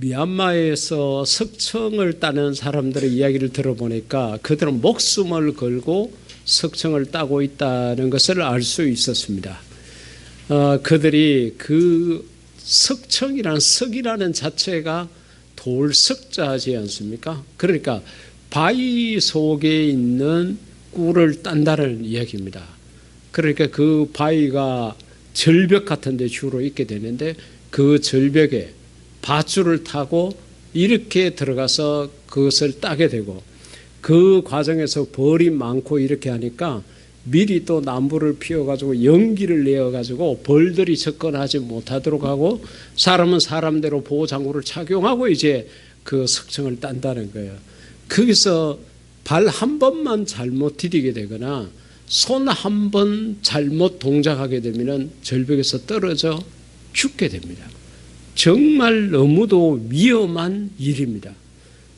미얀마에서 석청을 따는 사람들의 이야기를 들어보니까 그들은 목숨을 걸고 석청을 따고 있다는 것을 알 수 있었습니다. 그들이 그 석청이라는 석이라는 자체가 돌석자지 않습니까? 그러니까 바위 속에 있는 꿀을 딴다는 이야기입니다. 그러니까 그 바위가 절벽 같은 데 주로 있게 되는데 그 절벽에 밧줄을 타고 이렇게 들어가서 그것을 따게 되고 그 과정에서 벌이 많고 이렇게 하니까 미리 또 나무를 피워가지고 연기를 내어가지고 벌들이 접근하지 못하도록 하고 사람은 사람대로 보호장구를 착용하고 이제 그 석청을 딴다는 거예요. 거기서 발 한 번만 잘못 디디게 되거나 손 한 번 잘못 동작하게 되면 절벽에서 떨어져 죽게 됩니다. 정말 너무도 위험한 일입니다.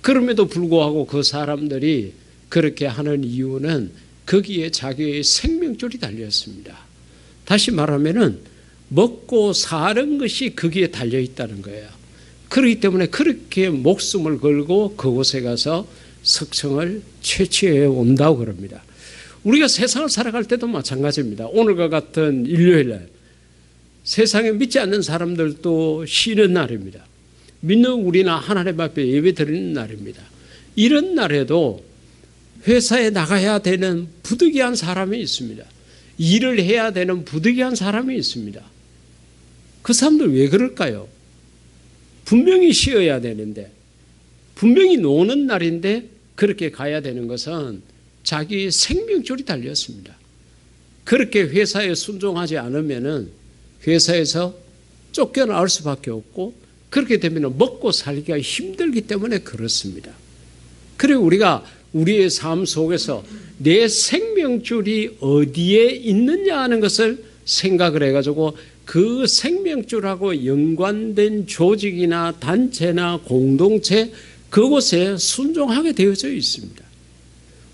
그럼에도 불구하고 그 사람들이 그렇게 하는 이유는 거기에 자기의 생명줄이 달려있습니다. 다시 말하면은 먹고 사는 것이 거기에 달려 있다는 거예요. 그렇기 때문에 그렇게 목숨을 걸고 그곳에 가서 석청을 채취해 온다고 그럽니다. 우리가 세상을 살아갈 때도 마찬가지입니다. 오늘과 같은 일요일날 세상에 믿지 않는 사람들도 쉬는 날입니다. 믿는 우리나 하나님 앞에 예배 드리는 날입니다. 이런 날에도 회사에 나가야 되는 부득이한 사람이 있습니다. 일을 해야 되는 부득이한 사람이 있습니다. 그 사람들 왜 그럴까요? 분명히 쉬어야 되는데, 분명히 노는 날인데 그렇게 가야 되는 것은 자기 생명줄이 달렸습니다. 그렇게 회사에 순종하지 않으면은 회사에서 쫓겨나올 수밖에 없고 그렇게 되면 먹고 살기가 힘들기 때문에 그렇습니다. 그리고 우리가 우리의 삶 속에서 내 생명줄이 어디에 있느냐 하는 것을 생각을 해가지고 그 생명줄하고 연관된 조직이나 단체나 공동체 그곳에 순종하게 되어져 있습니다.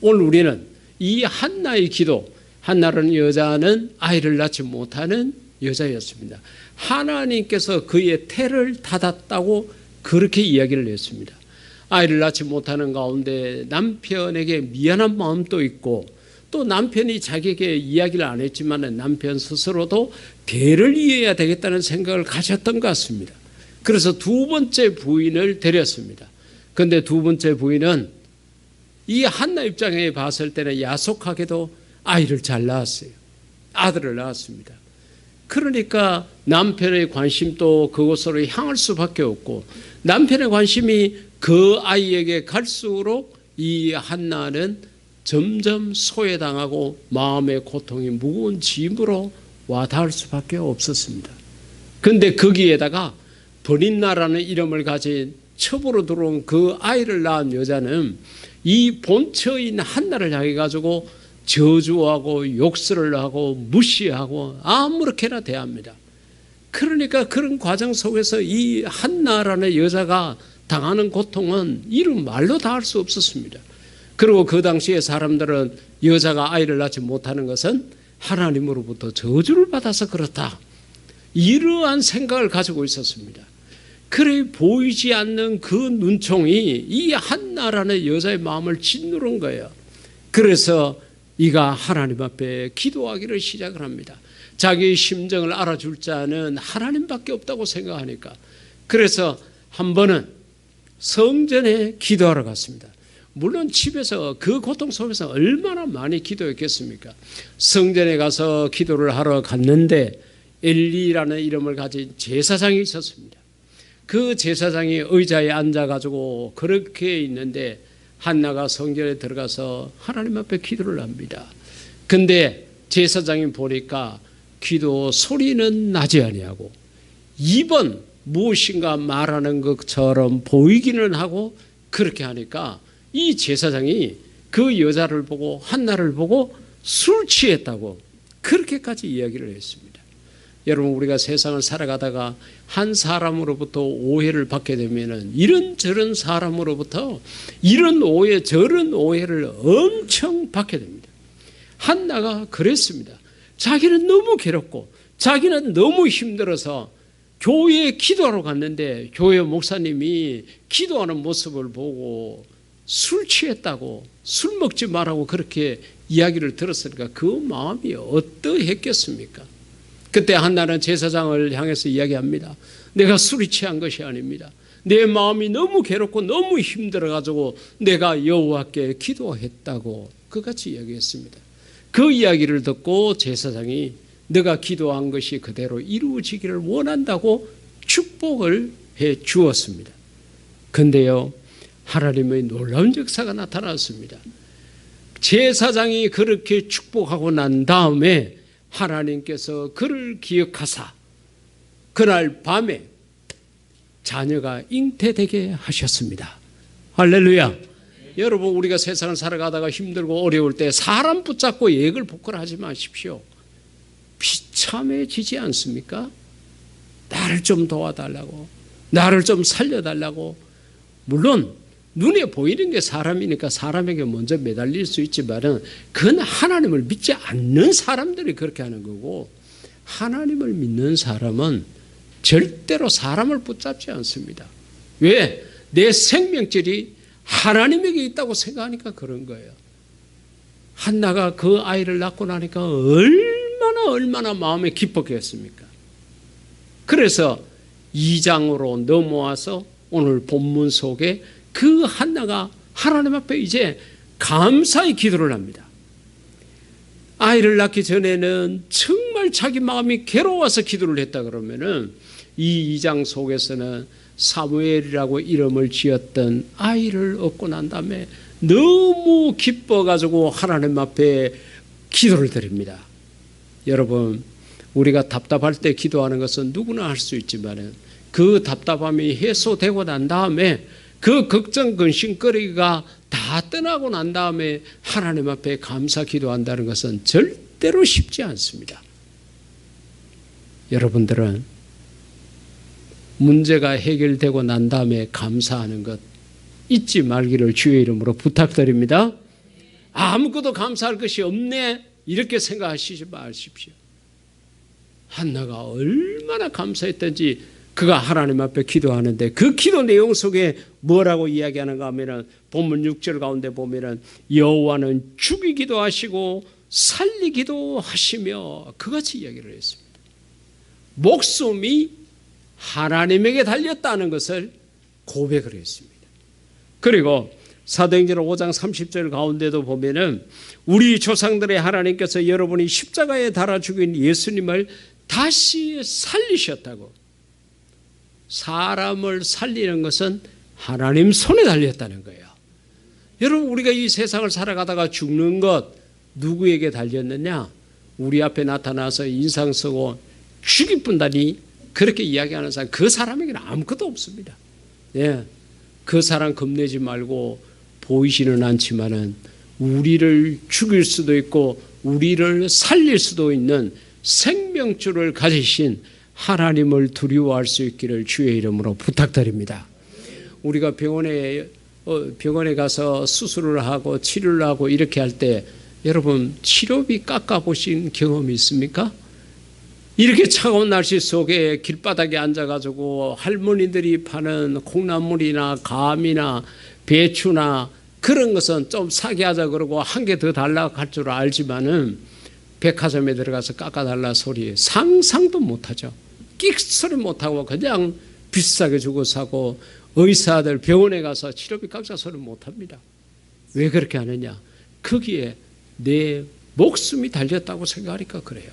오늘 우리는 이 한나의 기도, 한나라는 여자는 아이를 낳지 못하는 여자였습니다. 하나님께서 그의 태를 닫았다고 그렇게 이야기를 했습니다. 아이를 낳지 못하는 가운데 남편에게 미안한 마음도 있고 또 남편이 자기에게 이야기를 안 했지만 남편 스스로도 대를 이어야 되겠다는 생각을 가졌던 것 같습니다. 그래서 두 번째 부인을 데렸습니다. 그런데 두 번째 부인은 이 한나 입장에 봤을 때는 야속하게도 아이를 잘 낳았어요. 아들을 낳았습니다. 그러니까 남편의 관심도 그곳으로 향할 수밖에 없고 남편의 관심이 그 아이에게 갈수록 이 한나는 점점 소외당하고 마음의 고통이 무거운 짐으로 와닿을 수밖에 없었습니다. 그런데 거기에다가 버린나라는 이름을 가진 첩으로 들어온 그 아이를 낳은 여자는 이 본처인 한나를 향해 가지고 저주하고 욕설을 하고 무시하고 아무렇게나 대합니다. 그러니까 그런 과정 속에서 이 한나라는 여자가 당하는 고통은 이루 말로 다 할 수 없었습니다. 그리고 그 당시에 사람들은 여자가 아이를 낳지 못하는 것은 하나님으로부터 저주를 받아서 그렇다. 이러한 생각을 가지고 있었습니다. 그래 보이지 않는 그 눈총이 이 한나라는 여자의 마음을 짓누른 거예요. 그래서 이가 하나님 앞에 기도하기를 시작을 합니다. 자기의 심정을 알아줄 자는 하나님밖에 없다고 생각하니까. 그래서 한 번은 성전에 기도하러 갔습니다. 물론 집에서 그 고통 속에서 얼마나 많이 기도했겠습니까? 성전에 가서 기도를 하러 갔는데 엘리라는 이름을 가진 제사장이 있었습니다. 그 제사장이 의자에 앉아가지고 그렇게 있는데 한나가 성전에 들어가서 하나님 앞에 기도를 합니다. 근데 제사장이 보니까 기도 소리는 나지 아니하고 입은 무엇인가 말하는 것처럼 보이기는 하고 그렇게 하니까 이 제사장이 그 여자를 보고 한나를 보고 술 취했다고 그렇게까지 이야기를 했습니다. 여러분 우리가 세상을 살아가다가 한 사람으로부터 오해를 받게 되면 이런저런 사람으로부터 이런 오해 저런 오해를 엄청 받게 됩니다. 한나가 그랬습니다. 자기는 너무 괴롭고 자기는 너무 힘들어서 교회에 기도하러 갔는데 교회 목사님이 기도하는 모습을 보고 술 취했다고, 술 먹지 말라고 그렇게 이야기를 들었으니까 그 마음이 어떠했겠습니까? 그때 한나는 제사장을 향해서 이야기합니다. 내가 술이 취한 것이 아닙니다. 내 마음이 너무 괴롭고 너무 힘들어가지고 내가 여호와께 기도했다고 그같이 이야기했습니다. 그 이야기를 듣고 제사장이 네가 기도한 것이 그대로 이루어지기를 원한다고 축복을 해 주었습니다. 그런데요, 하나님의 놀라운 역사가 나타났습니다. 제사장이 그렇게 축복하고 난 다음에 하나님께서 그를 기억하사 그날 밤에 자녀가 잉태되게 하셨습니다. 할렐루야. 여러분, 우리가 세상을 살아가다가 힘들고 어려울 때 사람 붙잡고 예글 복걸하지 마십시오. 비참해지지 않습니까? 나를 좀 도와달라고, 나를 좀 살려달라고. 물론 눈에 보이는 게 사람이니까 사람에게 먼저 매달릴 수 있지만은 그건 하나님을 믿지 않는 사람들이 그렇게 하는 거고, 하나님을 믿는 사람은 절대로 사람을 붙잡지 않습니다. 왜? 내 생명줄이 하나님에게 있다고 생각하니까 그런 거예요. 한나가 그 아이를 낳고 나니까 얼마나 마음에 기뻤겠습니까? 그래서 2장으로 넘어와서 오늘 본문 속에 그 한나가 하나님 앞에 이제 감사의 기도를 합니다. 아이를 낳기 전에는 정말 자기 마음이 괴로워서 기도를 했다 그러면은 이 2장 속에서는 사무엘이라고 이름을 지었던 아이를 얻고 난 다음에 너무 기뻐가지고 하나님 앞에 기도를 드립니다. 여러분, 우리가 답답할 때 기도하는 것은 누구나 할 수 있지만 그 답답함이 해소되고 난 다음에 그 걱정 근심거리가 다 떠나고 난 다음에 하나님 앞에 감사 기도한다는 것은 절대로 쉽지 않습니다. 여러분들은 문제가 해결되고 난 다음에 감사하는 것 잊지 말기를 주의 이름으로 부탁드립니다. 아무것도 감사할 것이 없네 이렇게 생각하시지 마십시오. 한나가 얼마나 감사했던지 그가 하나님 앞에 기도하는데 그 기도 내용 속에 뭐라고 이야기하는가 하면은 본문 6절 가운데 보면은 여호와는 죽이기도 하시고 살리기도 하시며 그같이 이야기를 했습니다. 목숨이 하나님에게 달렸다는 것을 고백을 했습니다. 그리고 사도행전 5장 30절 가운데도 보면은 우리 조상들의 하나님께서 여러분이 십자가에 달아 죽인 예수님을 다시 살리셨다고. 사람을 살리는 것은 하나님 손에 달렸다는 거예요. 여러분, 우리가 이 세상을 살아가다가 죽는 것 누구에게 달렸느냐? 우리 앞에 나타나서 인상 쓰고 죽이 뿐다니 그렇게 이야기하는 사람, 그 사람에게는 아무것도 없습니다. 예, 그 사람 겁내지 말고, 보이지는 않지만은 우리를 죽일 수도 있고 우리를 살릴 수도 있는 생명줄을 가지신 하나님을 두려워할 수 있기를 주의 이름으로 부탁드립니다. 우리가 병원에 가서 수술을 하고 치료를 하고 이렇게 할 때 여러분 치료비 깎아보신 경험이 있습니까? 이렇게 차가운 날씨 속에 길바닥에 앉아가지고 할머니들이 파는 콩나물이나 감이나 배추나 그런 것은 좀 사게 하자 그러고 한 개 더 달라고 할 줄 알지만은 백화점에 들어가서 깎아달라 소리 상상도 못하죠. 끽소리 못하고 그냥 비싸게 주고 사고 의사들 병원에 가서 치료비 깎자 소리 못합니다. 왜 그렇게 하느냐? 거기에 내 목숨이 달렸다고 생각하니까 그래요.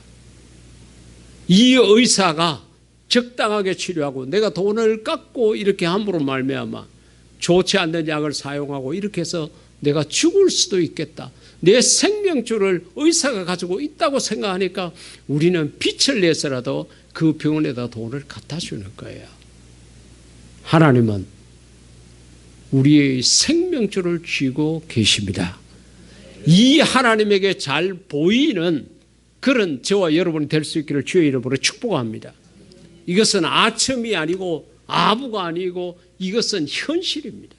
이 의사가 적당하게 치료하고 내가 돈을 깎고 이렇게 함부로 말미암아 좋지 않는 약을 사용하고 이렇게 해서 내가 죽을 수도 있겠다. 내 생명줄을 의사가 가지고 있다고 생각하니까 우리는 빛을 내서라도 그 병원에다 돈을 갖다 주는 거예요. 하나님은 우리의 생명줄을 쥐고 계십니다. 이 하나님에게 잘 보이는 그런 저와 여러분이 될 수 있기를 주의 이름으로 축복합니다. 이것은 아첨이 아니고 아부가 아니고 이것은 현실입니다.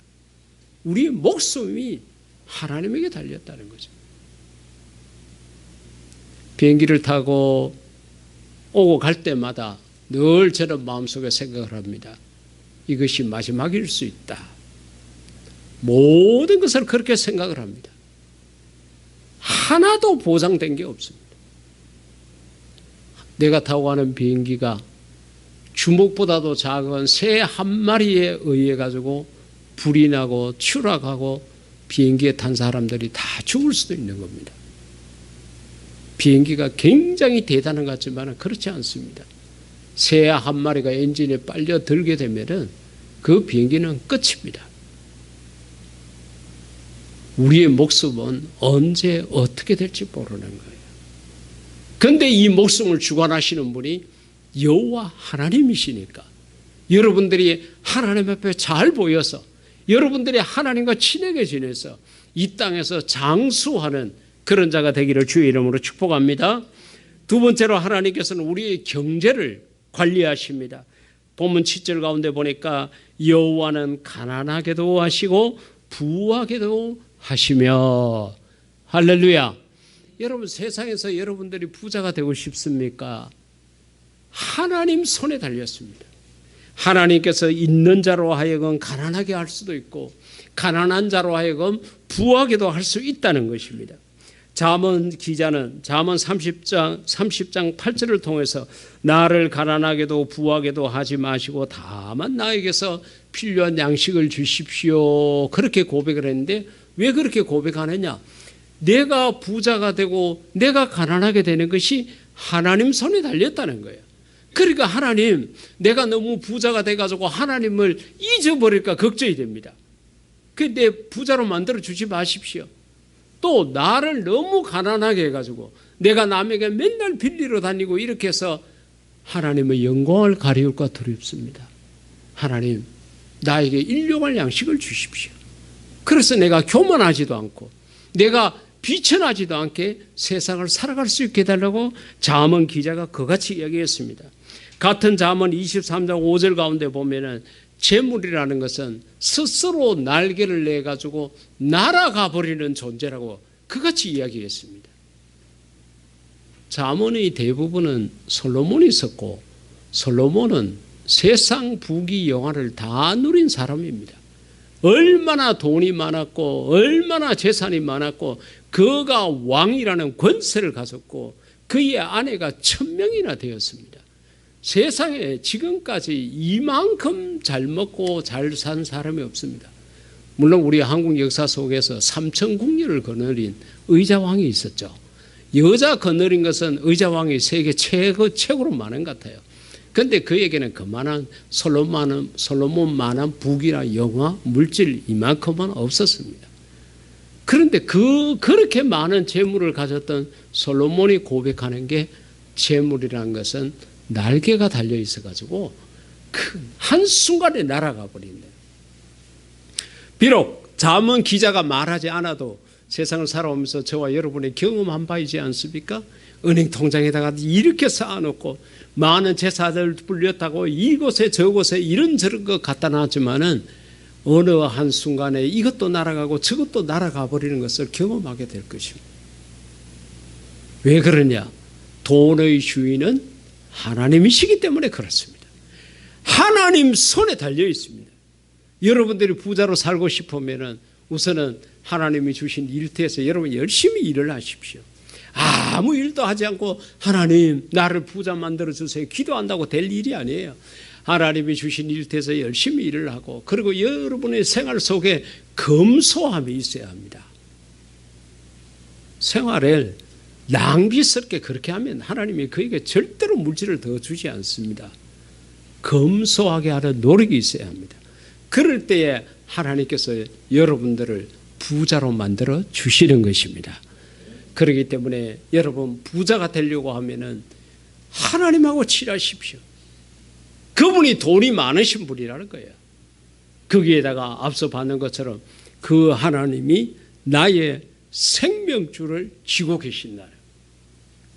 우리의 목숨이 하나님에게 달렸다는 거죠. 비행기를 타고 오고 갈 때마다 늘 저는 마음속에 생각을 합니다. 이것이 마지막일 수 있다. 모든 것을 그렇게 생각을 합니다. 하나도 보장된 게 없습니다. 내가 타고 가는 비행기가 주먹보다도 작은 새 한 마리에 의해 가지고 불이 나고 추락하고 비행기에 탄 사람들이 다 죽을 수도 있는 겁니다. 비행기가 굉장히 대단한 것 같지만 그렇지 않습니다. 새 한 마리가 엔진에 빨려 들게 되면은 그 비행기는 끝입니다. 우리의 목숨은 언제 어떻게 될지 모르는 거예요. 그런데 이 목숨을 주관하시는 분이 여호와 하나님이시니까 여러분들이 하나님 앞에 잘 보여서 여러분들이 하나님과 친하게 지내서 이 땅에서 장수하는 그런 자가 되기를 주의 이름으로 축복합니다. 두 번째로 하나님께서는 우리의 경제를 관리하십니다. 본문 7절 가운데 보니까 여호와는 가난하게도 하시고 부하게도 하시며 할렐루야. 여러분 세상에서 여러분들이 부자가 되고 싶습니까? 하나님 손에 달렸습니다. 하나님께서 있는 자로 하여금 가난하게 할 수도 있고 가난한 자로 하여금 부하게도 할 수 있다는 것입니다. 잠언 기자는 잠언 30장 8절을 통해서 나를 가난하게도 부하게도 하지 마시고 다만 나에게서 필요한 양식을 주십시오. 그렇게 고백을 했는데 왜 그렇게 고백하느냐? 내가 부자가 되고 내가 가난하게 되는 것이 하나님 손에 달렸다는 거예요. 그러니까 하나님, 내가 너무 부자가 돼가지고 하나님을 잊어버릴까 걱정이 됩니다. 내 부자로 만들어 주지 마십시오. 또 나를 너무 가난하게 해가지고 내가 남에게 맨날 빌리러 다니고 이렇게 해서 하나님의 영광을 가리울까 두렵습니다. 하나님, 나에게 일용할 양식을 주십시오. 그래서 내가 교만하지도 않고 내가 비천하지도 않게 세상을 살아갈 수 있게 해달라고 잠언 기자가 그같이 이야기했습니다. 같은 잠언 23장 5절 가운데 보면은 재물이라는 것은 스스로 날개를 내가지고 날아가 버리는 존재라고 그같이 이야기했습니다. 잠언의 대부분은 솔로몬이 썼고 솔로몬은 세상 부귀 영화를 다 누린 사람입니다. 얼마나 돈이 많았고 얼마나 재산이 많았고 그가 왕이라는 권세를 가졌고 그의 아내가 1000명이나 되었습니다. 세상에 지금까지 이만큼 잘 먹고 잘 산 사람이 없습니다. 물론 우리 한국 역사 속에서 삼천궁녀를 거느린 의자왕이 있었죠. 여자 거느린 것은 의자왕이 세계 최고로 많은 것 같아요. 그런데 그에게는 그만한 솔로몬만한 부귀나 영화, 물질 이만큼은 없었습니다. 그런데 그렇게 많은 재물을 가졌던 솔로몬이 고백하는 게 재물이라는 것은 날개가 달려 있어가지고 한순간에 날아가 버린다. 비록 잠언 기자가 말하지 않아도 세상을 살아오면서 저와 여러분이 경험한 바이지 않습니까? 은행 통장에다가 이렇게 쌓아놓고 많은 재산을 불렸다고 이곳에 저곳에 이런저런 거 갖다 놨지만은 어느 한순간에 이것도 날아가고 저것도 날아가 버리는 것을 경험하게 될 것입니다. 왜 그러냐? 돈의 주인은 하나님이시기 때문에 그렇습니다. 하나님 손에 달려 있습니다. 여러분들이 부자로 살고 싶으면 우선은 하나님이 주신 일터에서 여러분 열심히 일을 하십시오. 아무 일도 하지 않고 하나님 나를 부자 만들어 주세요 기도한다고 될 일이 아니에요. 하나님이 주신 일터에서 열심히 일을 하고 그리고 여러분의 생활 속에 검소함이 있어야 합니다. 생활을 낭비스럽게 그렇게 하면 하나님이 그에게 절대로 물질을 더 주지 않습니다. 검소하게 하는 노력이 있어야 합니다. 그럴 때에 하나님께서 여러분들을 부자로 만들어 주시는 것입니다. 그렇기 때문에 여러분 부자가 되려고 하면은 하나님하고 친하십시오. 그분이 돈이 많으신 분이라는 거예요. 거기에다가 앞서 봤는 것처럼 그 하나님이 나의 생명줄을 쥐고 계신다.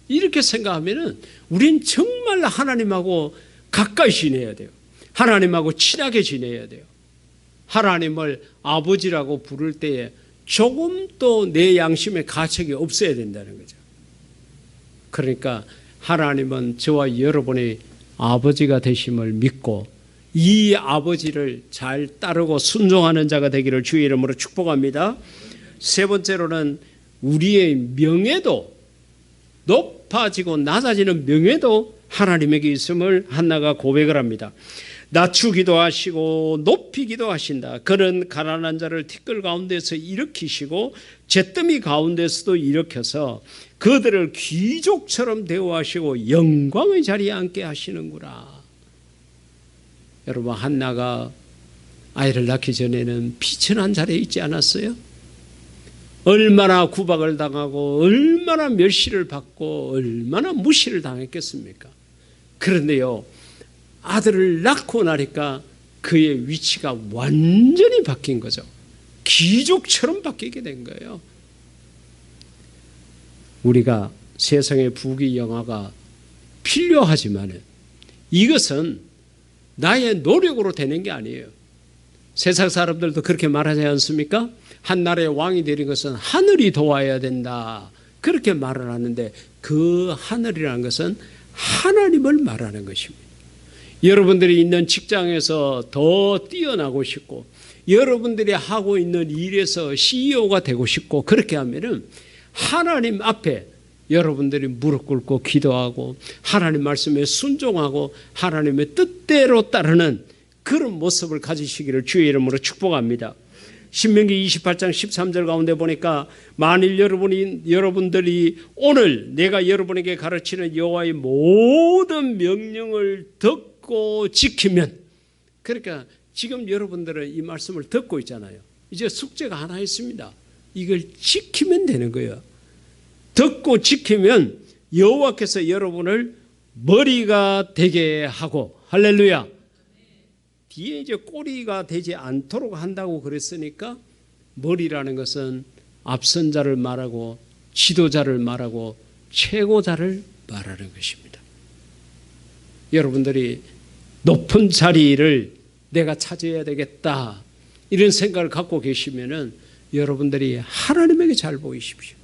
이렇게 생각하면은 우린 정말 하나님하고 가까이 지내야 돼요. 하나님하고 친하게 지내야 돼요. 하나님을 아버지라고 부를 때에 조금도 내 양심의 가책이 없어야 된다는 거죠. 그러니까 하나님은 저와 여러분의 아버지가 되심을 믿고 이 아버지를 잘 따르고 순종하는 자가 되기를 주의 이름으로 축복합니다. 세 번째로는 우리의 명예도, 높아지고 낮아지는 명예도 하나님에게 있음을 한나가 고백을 합니다. 낮추기도 하시고 높이기도 하신다. 그는 가난한 자를 티끌 가운데서 일으키시고 잿더미 가운데서도 일으켜서 그들을 귀족처럼 대우하시고 영광의 자리에 앉게 하시는구나. 여러분, 한나가 아이를 낳기 전에는 비천한 자리에 있지 않았어요? 얼마나 구박을 당하고 얼마나 멸시를 받고 얼마나 무시를 당했겠습니까? 그런데요, 아들을 낳고 나니까 그의 위치가 완전히 바뀐 거죠. 귀족처럼 바뀌게 된 거예요. 우리가 세상의 부귀영화가 필요하지만 이것은 나의 노력으로 되는 게 아니에요. 세상 사람들도 그렇게 말하지 않습니까? 한 나라의 왕이 되는 것은 하늘이 도와야 된다, 그렇게 말을 하는데 그 하늘이라는 것은 하나님을 말하는 것입니다. 여러분들이 있는 직장에서 더 뛰어나고 싶고 여러분들이 하고 있는 일에서 CEO가 되고 싶고 그렇게 하면은 하나님 앞에 여러분들이 무릎 꿇고 기도하고 하나님 말씀에 순종하고 하나님의 뜻대로 따르는 그런 모습을 가지시기를 주의 이름으로 축복합니다. 신명기 28장 13절 가운데 보니까 만일 여러분들이 오늘 내가 여러분에게 가르치는 여호와의 모든 명령을 듣고 지키면, 그러니까 지금 여러분들은 이 말씀을 듣고 있잖아요. 이제 숙제가 하나 있습니다. 이걸 지키면 되는 거예요. 듣고 지키면 여호와께서 여러분을 머리가 되게 하고, 할렐루야, 뒤에 이제 꼬리가 되지 않도록 한다고 그랬으니까 머리라는 것은 앞선 자를 말하고 지도자를 말하고 최고자를 말하는 것입니다. 여러분들이 높은 자리를 내가 차지해야 되겠다 이런 생각을 갖고 계시면은 여러분들이 하나님에게 잘 보이십시오.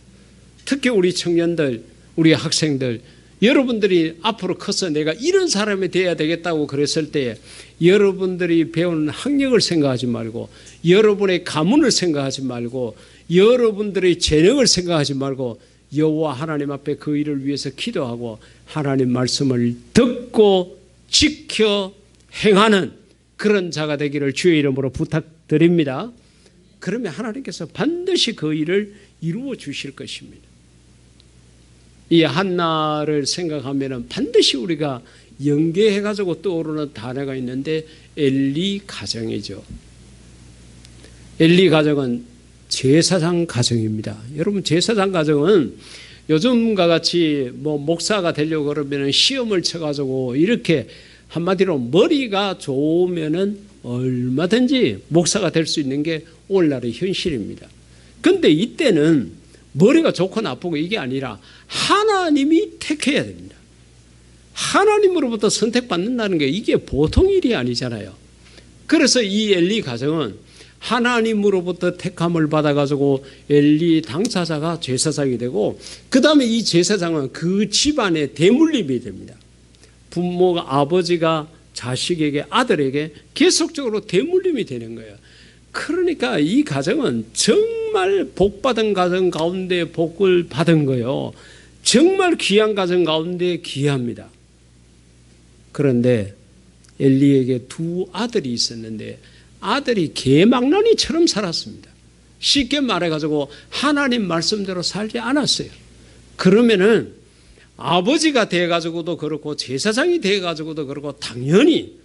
특히 우리 청년들, 우리 학생들, 여러분들이 앞으로 커서 내가 이런 사람이 되어야 되겠다고 그랬을 때 여러분들이 배우는 학력을 생각하지 말고 여러분의 가문을 생각하지 말고 여러분들의 재능을 생각하지 말고 여호와 하나님 앞에 그 일을 위해서 기도하고 하나님 말씀을 듣고 지켜 행하는 그런 자가 되기를 주의 이름으로 부탁드립니다. 그러면 하나님께서 반드시 그 일을 이루어 주실 것입니다. 이 한나를 생각하면 반드시 우리가 연계해가지고 떠오르는 단어가 있는데 엘리 가정이죠. 엘리 가정은 제사장 가정입니다. 여러분, 제사장 가정은 요즘과 같이 뭐 목사가 되려고 그러면 시험을 쳐가지고 이렇게 한마디로 머리가 좋으면은 얼마든지 목사가 될 수 있는 게 오늘날의 현실입니다. 그런데 이때는 머리가 좋고 나쁘고 이게 아니라 하나님이 택해야 됩니다. 하나님으로부터 선택받는다는 게 이게 보통 일이 아니잖아요. 그래서 이 엘리 가정은 하나님으로부터 택함을 받아가지고 엘리 당사자가 제사장이 되고 그 다음에 이 제사장은 그 집안의 대물림이 됩니다. 부모가, 아버지가 자식에게, 아들에게 계속적으로 대물림이 되는 거예요. 그러니까 이 가정은 정말 복받은 가정 가운데 복을 받은 거예요. 정말 귀한 가정 가운데 귀합니다. 그런데 엘리에게 두 아들이 있었는데 아들이 개망나니처럼 살았습니다. 쉽게 말해가지고 하나님 말씀대로 살지 않았어요. 그러면은 아버지가 돼가지고도 그렇고 제사장이 돼가지고도 그렇고 당연히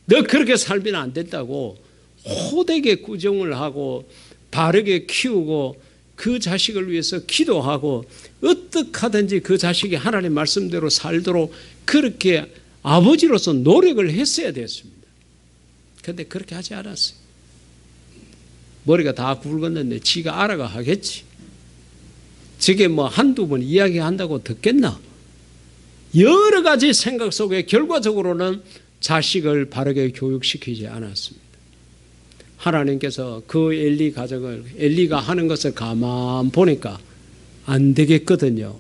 너 그렇게 살면 안 된다고 호되게 꾸정을 하고 바르게 키우고 그 자식을 위해서 기도하고 어떻게 하든지 그 자식이 하나님 말씀대로 살도록 그렇게 아버지로서 노력을 했어야 됐습니다. 그런데 그렇게 하지 않았어요. 머리가 다 굵었는데 지가 알아가 하겠지. 저게 뭐 한두 번 이야기한다고 듣겠나? 여러 가지 생각 속에 결과적으로는 자식을 바르게 교육시키지 않았습니다. 하나님께서 그 엘리 가정을, 엘리가 하는 것을 가만 보니까 안 되겠거든요.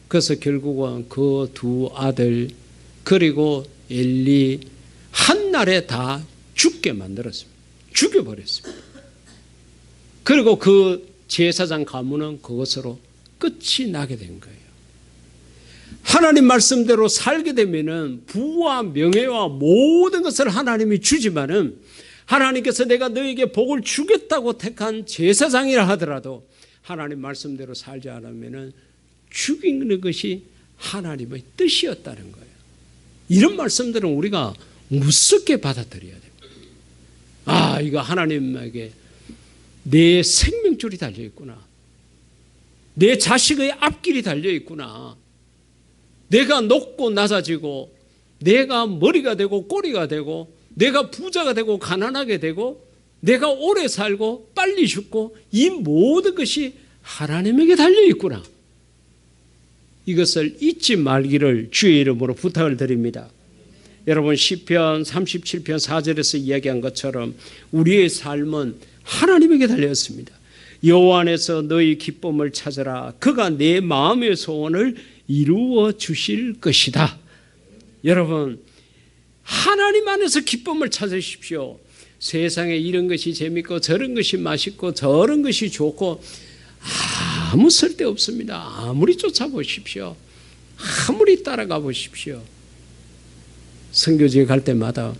그래서 결국은 그 두 아들 그리고 엘리 한날에 다 죽게 만들었습니다. 죽여버렸습니다. 그리고 그 제사장 가문은 그것으로 끝이 나게 된 거예요. 하나님 말씀대로 살게 되면은 부와 명예와 모든 것을 하나님이 주지만은 하나님께서 내가 너에게 복을 주겠다고 택한 제사장이라 하더라도 하나님 말씀대로 살지 않으면은 죽이는 것이 하나님의 뜻이었다는 거예요. 이런 말씀들은 우리가 무섭게 받아들여야 됩니다. 아, 이거 하나님에게 내 생명줄이 달려 있구나. 내 자식의 앞길이 달려 있구나. 내가 높고 낮아지고 내가 머리가 되고 꼬리가 되고 내가 부자가 되고 가난하게 되고 내가 오래 살고 빨리 죽고 이 모든 것이 하나님에게 달려 있구나. 이것을 잊지 말기를 주의 이름으로 부탁을 드립니다. 여러분 시편 37편 4절에서 이야기한 것처럼 우리의 삶은 하나님에게 달렸습니다. 여호와 안에서 너희 기쁨을 찾으라. 그가 내 마음의 소원을 이루어 주실 것이다. 여러분 하나님 안에서 기쁨을 찾으십시오. 세상에 이런 것이 재밌고 저런 것이 맛있고 저런 것이 좋고 아무 쓸데없습니다. 아무리 쫓아보십시오. 아무리 따라가 보십시오. 선교지에 갈 때마다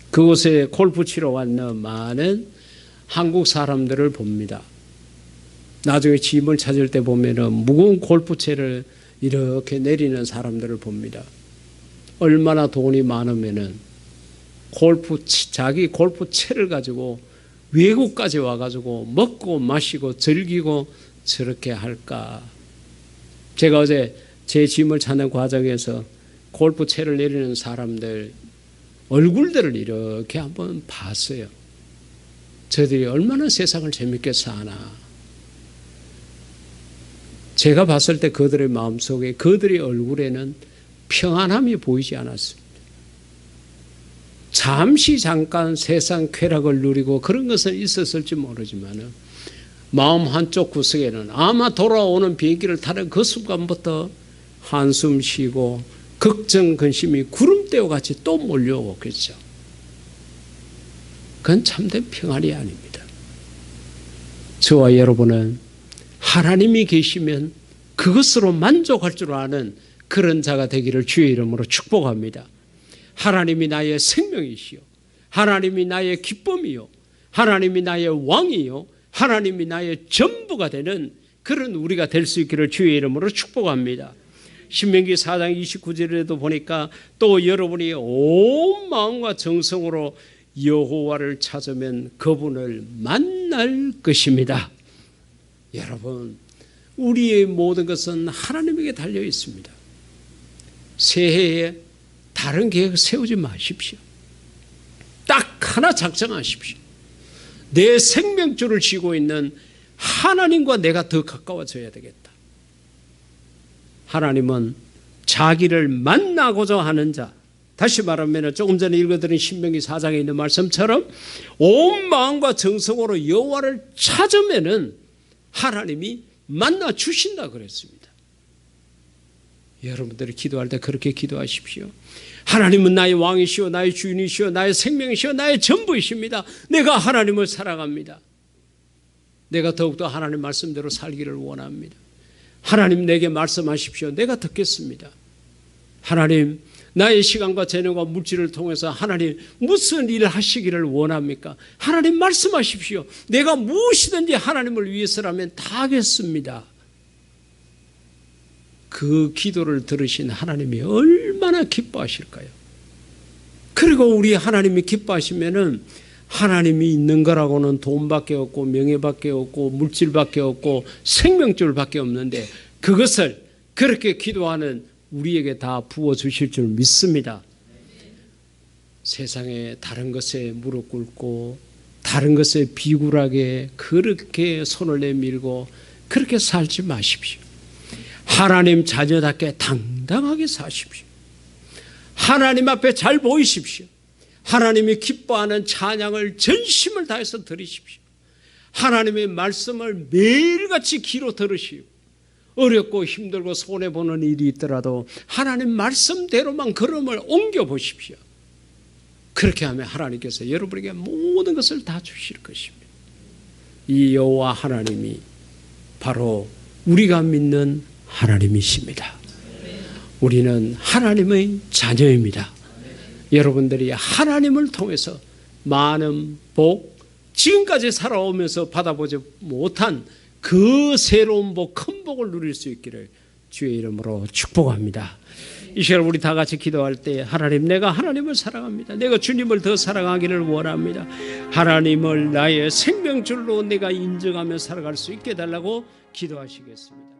그곳에 골프 치러 왔는 많은 한국 사람들을 봅니다. 나중에 짐을 찾을 때 보면은 무거운 골프채를 이렇게 내리는 사람들을 봅니다. 얼마나 돈이 많으면은 자기 골프채를 가지고 외국까지 와가지고 먹고 마시고 즐기고 저렇게 할까. 제가 어제 제 짐을 찾는 과정에서 골프채를 내리는 사람들 얼굴들을 이렇게 한번 봤어요. 저들이 얼마나 세상을 재밌게 사나. 제가 봤을 때 그들의 마음속에 그들의 얼굴에는 평안함이 보이지 않았습니다. 잠깐 세상 쾌락을 누리고 그런 것은 있었을지 모르지만 마음 한쪽 구석에는 아마 돌아오는 비행기를 타는 그 순간부터 한숨 쉬고 걱정 근심이 구름대와 같이 또 몰려오겠죠. 그건 참된 평안이 아닙니다. 저와 여러분은 하나님이 계시면 그것으로 만족할 줄 아는 그런 자가 되기를 주의 이름으로 축복합니다. 하나님이 나의 생명이시요 하나님이 나의 기쁨이요 하나님이 나의 왕이요 하나님이 나의 전부가 되는 그런 우리가 될 수 있기를 주의 이름으로 축복합니다. 신명기 4장 29절에도 보니까 또 여러분이 온 마음과 정성으로 여호와를 찾으면 그분을 만날 것입니다. 여러분 우리의 모든 것은 하나님에게 달려 있습니다. 새해에 다른 계획 세우지 마십시오. 딱 하나 작정하십시오. 내 생명줄을 쥐고 있는 하나님과 내가 더 가까워져야 되겠다. 하나님은 자기를 만나고자 하는 자, 다시 말하면 조금 전에 읽어드린 신명기 4장에 있는 말씀처럼 온 마음과 정성으로 여호와를 찾으면은 하나님이 만나 주신다 그랬습니다. 여러분들이 기도할 때 그렇게 기도하십시오. 하나님은 나의 왕이시오 나의 주인이시오 나의 생명이시오 나의 전부이십니다. 내가 하나님을 사랑합니다. 내가 더욱더 하나님 말씀대로 살기를 원합니다. 하나님 내게 말씀하십시오. 내가 듣겠습니다. 하나님 나의 시간과 재능과 물질을 통해서 하나님 무슨 일을 하시기를 원합니까? 하나님 말씀하십시오. 내가 무엇이든지 하나님을 위해서라면 다 하겠습니다. 그 기도를 들으신 하나님이 얼마나 기뻐하실까요? 그리고 우리 하나님이 기뻐하시면은 하나님이 있는 거라고는 돈밖에 없고 명예밖에 없고 물질밖에 없고 생명줄밖에 없는데 그것을 그렇게 기도하는 우리에게 다 부어주실 줄 믿습니다. 세상에 다른 것에 무릎 꿇고 다른 것에 비굴하게 그렇게 손을 내밀고 그렇게 살지 마십시오. 하나님 자녀답게 당당하게 사십시오. 하나님 앞에 잘 보이십시오. 하나님이 기뻐하는 찬양을 전심을 다해서 드리십시오. 하나님의 말씀을 매일같이 귀로 들으시고 어렵고 힘들고 손해보는 일이 있더라도 하나님 말씀대로만 걸음을 옮겨보십시오. 그렇게 하면 하나님께서 여러분에게 모든 것을 다 주실 것입니다. 이 여호와 하나님이 바로 우리가 믿는 하나님이십니다. 우리는 하나님의 자녀입니다. 여러분들이 하나님을 통해서 많은 복, 지금까지 살아오면서 받아보지 못한 그 새로운 복, 큰 복을 누릴 수 있기를 주의 이름으로 축복합니다. 이 시간 우리 다 같이 기도할 때 하나님, 내가 하나님을 사랑합니다. 내가 주님을 더 사랑하기를 원합니다. 하나님을 나의 생명줄로 내가 인정하며 살아갈 수 있게 해달라고 기도하시겠습니다.